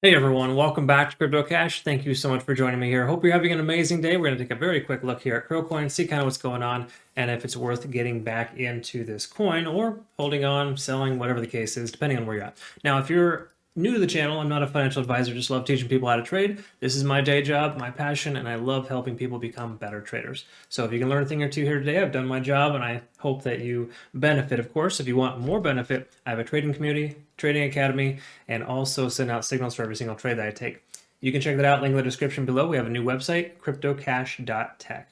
Hey everyone, welcome back to CryptoCache. Thank you so much for joining me here. Hope you're having an amazing day. We're going to take a very quick look here at KuCoin, see kind of what's going on, and if it's worth getting back into this coin or holding on, selling, whatever the case is, depending on where you're at. Now, if you're new to the channel, I'm not a financial advisor, just love teaching people how to trade. This is my day job, my passion, and I love helping people become better traders. So if you can learn a thing or two here today, I've done my job, and I hope that you benefit. Of course, if you want more benefit, I have a trading community, trading academy, and also send out signals for every single trade that I take. You can check that out, link in the description below. We have a new website, CryptoCache.tech.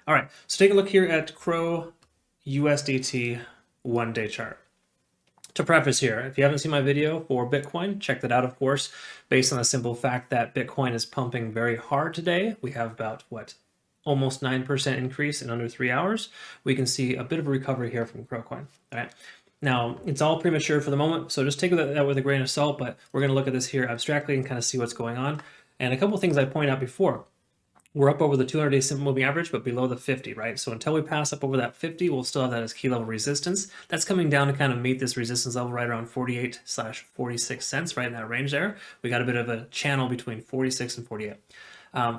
All right, so take a look here at Crow USDT one-day chart. To preface here, if you haven't seen my video for Bitcoin, check that out, of course, based on the simple fact that Bitcoin is pumping very hard today. We have about, almost 9% increase in under 3 hours. We can see a bit of a recovery here from KuCoin. All right. Now, it's all premature for the moment, so just take that with a grain of salt, but we're going to look at this here abstractly and kind of see what's going on. And a couple of things I point out before. We're up over the 200-day simple moving average, but below the 50, right? So until we pass up over that 50, we'll still have that as key level resistance. That's coming down to kind of meet this resistance level right around 48/46 cents, right in that range there. We got a bit of a channel between 46 and 48.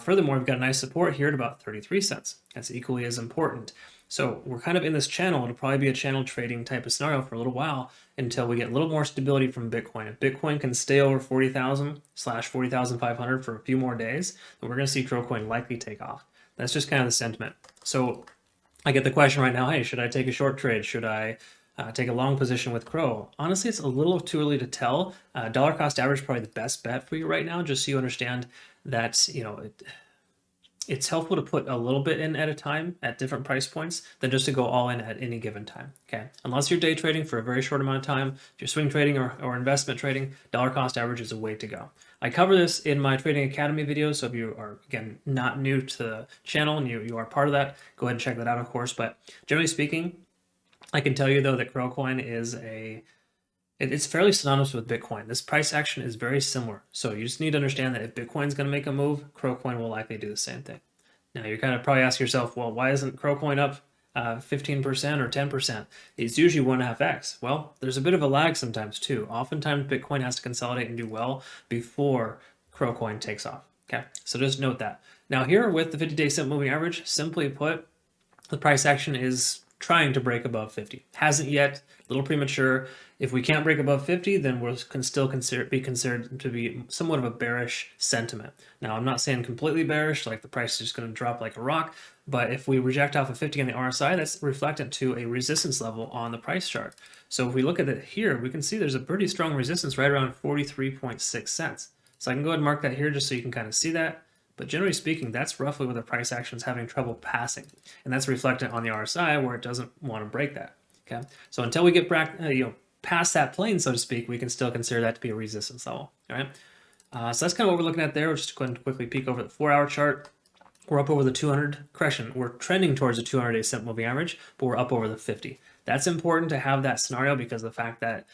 Furthermore, we've got a nice support here at about 33 cents. That's equally as important. So we're kind of in this channel. It'll probably be a channel trading type of scenario for a little while until we get a little more stability from Bitcoin. If Bitcoin can stay over 40,000/40,500 for a few more days, then we're going to see KuCoin likely take off. That's just kind of the sentiment. So I get the question right now, hey, should I take a short trade? Should I take a long position with Crow? Honestly, it's a little too early to tell. Dollar cost average is probably the best bet for you right now, just so you understand that, it's helpful to put a little bit in at a time at different price points than just to go all in at any given time. Okay, unless you're day trading for a very short amount of time, if you're swing trading or investment trading, dollar cost average is a way to go. I cover this in my Trading Academy videos, so if you are, again, not new to the channel and you are part of that, go ahead and check that out, of course. But generally speaking, I can tell you though that KuCoin is it's fairly synonymous with Bitcoin. This price action is very similar. So you just need to understand that if Bitcoin's going to make a move, KuCoin will likely do the same thing. Now you're kind of probably asking yourself, well, why isn't KuCoin up 15% or 10%? It's usually 1.5x. Well, there's a bit of a lag sometimes too. Oftentimes Bitcoin has to consolidate and do well before KuCoin takes off. Okay, so just note that. Now here with the 50-day simple moving average, simply put, the price action is trying to break above 50. Hasn't yet, a little premature. If we can't break above 50, then we can still be considered to be somewhat of a bearish sentiment. Now, I'm not saying completely bearish, like the price is just going to drop like a rock, but if we reject off of 50 on the RSI, that's reflected to a resistance level on the price chart. So if we look at it here, we can see there's a pretty strong resistance right around 43.6 cents. So I can go ahead and mark that here just so you can kind of see that. But generally speaking, that's roughly where the price action is having trouble passing. And that's reflected on the RSI where it doesn't want to break that. Okay, so until we get back, past that plane, so to speak, we can still consider that to be a resistance level. All right, so that's kind of what we're looking at there. We're just going to quickly peek over the 4-hour chart. We're up over the 200, correction, we're trending towards the 200-day simple moving average, but we're up over the 50. That's important to have that scenario because of the fact that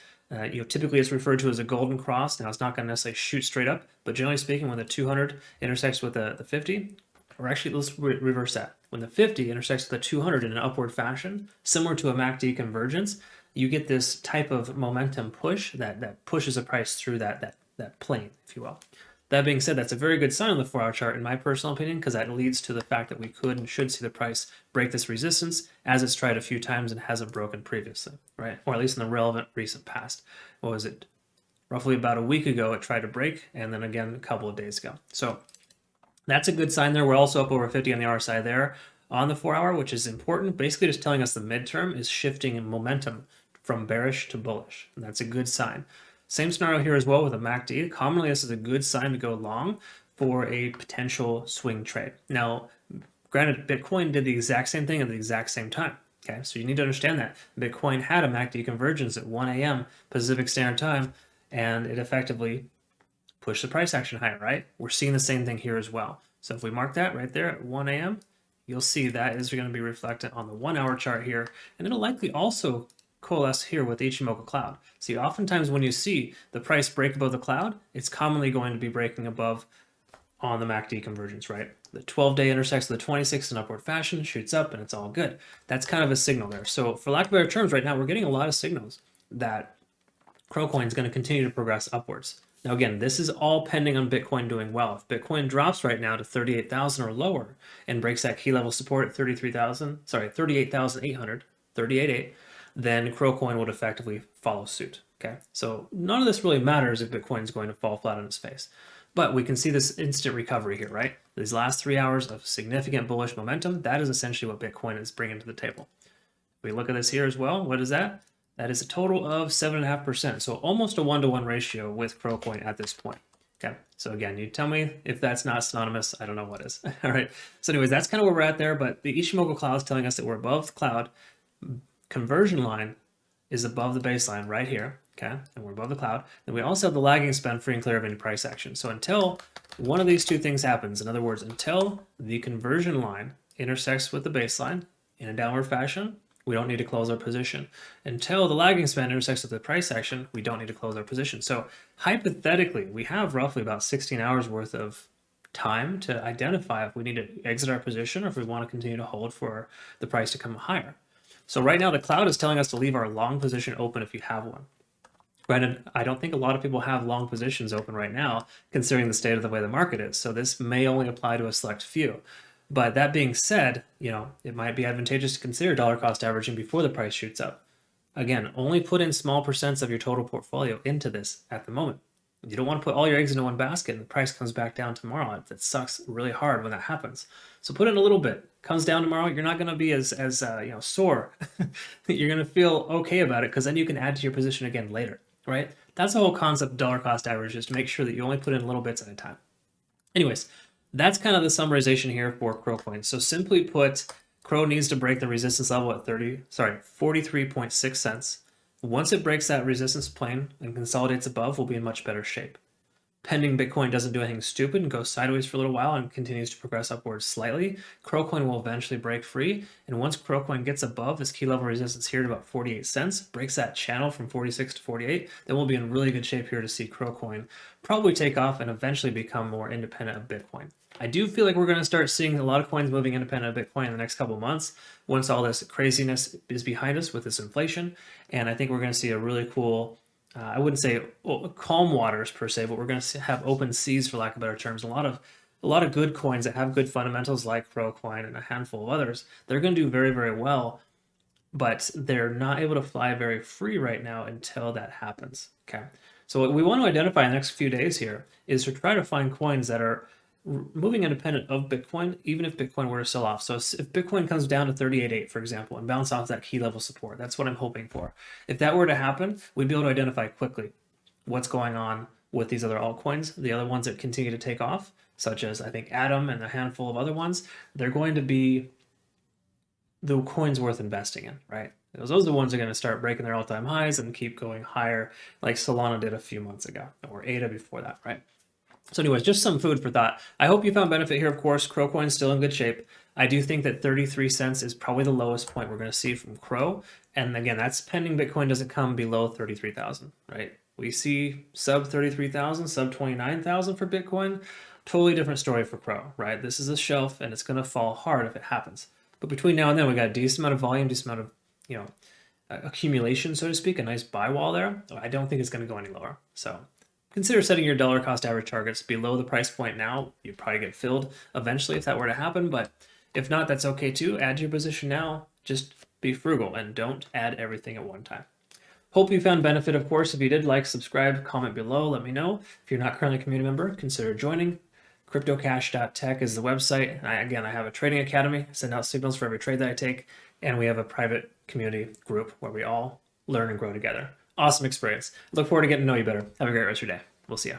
typically it's referred to as a golden cross. Now it's not going to necessarily shoot straight up, but generally speaking, when the 200 intersects with the 50, or actually let's reverse that. When the 50 intersects with the 200 in an upward fashion, similar to a MACD convergence, you get this type of momentum push that pushes the price through that plane, if you will. That being said, that's a very good sign on the 4-hour chart, in my personal opinion, because that leads to the fact that we could and should see the price break this resistance as it's tried a few times and hasn't broken previously, right? Or at least in the relevant recent past. What was it? Roughly about a week ago, it tried to break, and then again a couple of days ago. So that's a good sign there. We're also up over 50 on the RSI there on the 4-hour, which is important. Basically just telling us the midterm is shifting in momentum from bearish to bullish, and that's a good sign. Same scenario here as well with a MACD. Commonly, this is a good sign to go long for a potential swing trade. Now, granted, Bitcoin did the exact same thing at the exact same time. Okay, so you need to understand that Bitcoin had a MACD convergence at 1 a.m. Pacific Standard Time, and it effectively pushed the price action higher, right? We're seeing the same thing here as well. So if we mark that right there at 1 a.m., you'll see that is going to be reflected on the 1-hour chart here, and it'll likely also coalesce here with the Ichimoku cloud. See, oftentimes when you see the price break above the cloud, it's commonly going to be breaking above on the MACD convergence, right? The 12-day intersects with the 26 in upward fashion, shoots up, and it's all good. That's kind of a signal there. So for lack of better terms, right now, we're getting a lot of signals that KuCoin is going to continue to progress upwards. Now, again, this is all pending on Bitcoin doing well. If Bitcoin drops right now to 38,000 or lower and breaks that key level support at 38,800, 38.8, then KuCoin would effectively follow suit. Okay, so none of this really matters if Bitcoin is going to fall flat on its face. But we can see this instant recovery here, right? These last 3 hours of significant bullish momentum, that is essentially what Bitcoin is bringing to the table. If we look at this here as well, what is that? That is a total of 7.5%. So almost a 1-to-1 ratio with KuCoin at this point. Okay, so again, you tell me if that's not synonymous, I don't know what is. All right, so anyways, that's kind of where we're at there, but the Ishimoku cloud is telling us that we're above the cloud. Conversion line is above the baseline right here, okay, and we're above the cloud. Then we also have the lagging span free and clear of any price action. So until one of these two things happens, in other words, until the conversion line intersects with the baseline in a downward fashion, we don't need to close our position. Until the lagging span intersects with the price action, we don't need to close our position. So hypothetically, we have roughly about 16 hours worth of time to identify if we need to exit our position or if we want to continue to hold for the price to come higher. So right now, the cloud is telling us to leave our long position open if you have one. Granted, I don't think a lot of people have long positions open right now, considering the state of the way the market is. So this may only apply to a select few. But that being said, it might be advantageous to consider dollar cost averaging before the price shoots up. Again, only put in small percents of your total portfolio into this at the moment. You don't want to put all your eggs into one basket and the price comes back down tomorrow. That sucks really hard when that happens. So put in a little bit. Comes down tomorrow, you're not going to be as sore. You're going to feel okay about it because then you can add to your position again later, right? That's the whole concept of dollar cost average, is to make sure that you only put in little bits at a time. Anyways, that's kind of the summarization here for KuCoin. So simply put, Crow needs to break the resistance level at 43.6 cents. Once it breaks that resistance plane and consolidates above, we'll be in much better shape. Pending Bitcoin doesn't do anything stupid and goes sideways for a little while and continues to progress upwards slightly, KuCoin will eventually break free. And once KuCoin gets above this key level resistance here at about 48 cents, breaks that channel from 46 to 48, then we'll be in really good shape here to see KuCoin probably take off and eventually become more independent of Bitcoin. I do feel like we're going to start seeing a lot of coins moving independent of Bitcoin in the next couple of months once all this craziness is behind us with this inflation. And I think we're going to see a really cool, I wouldn't say calm waters per se, but we're going to have open seas, for lack of better terms. A lot of good coins that have good fundamentals like KuCoin and a handful of others, they're going to do very, very well, but they're not able to fly very free right now until that happens. Okay, so what we want to identify in the next few days here is to try to find coins that are moving independent of Bitcoin, even if Bitcoin were to sell off. So if Bitcoin comes down to 38.8, for example, and bounce off that key level support, that's what I'm hoping for. If that were to happen, we'd be able to identify quickly what's going on with these other altcoins. The other ones that continue to take off, such as I think Atom and a handful of other ones, they're going to be the coins worth investing in, right? Those are the ones that are going to start breaking their all-time highs and keep going higher, like Solana did a few months ago, or ADA before that, right? So anyways, just some food for thought. I hope you found benefit here. Of course, KuCoin's still in good shape. I do think that 33 cents is probably the lowest point we're going to see from Crow. And again, that's pending Bitcoin doesn't come below 33,000, right? We see sub 33,000, sub 29,000 for Bitcoin. Totally different story for Crow, right? This is a shelf and it's going to fall hard if it happens. But between now and then, we got a decent amount of volume, decent amount of, accumulation, so to speak, a nice buy wall there. I don't think it's going to go any lower. So consider setting your dollar cost average targets below the price point now. You'd probably get filled eventually if that were to happen, but if not, that's okay too. Add to your position now. Just be frugal and don't add everything at one time. Hope you found benefit, of course. If you did, like, subscribe, comment below, let me know. If you're not currently a community member, consider joining. CryptoCache.tech is the website. I have a trading academy, send out signals for every trade that I take, and we have a private community group where we all learn and grow together. Awesome experience. Look forward to getting to know you better. Have a great rest of your day. We'll see you.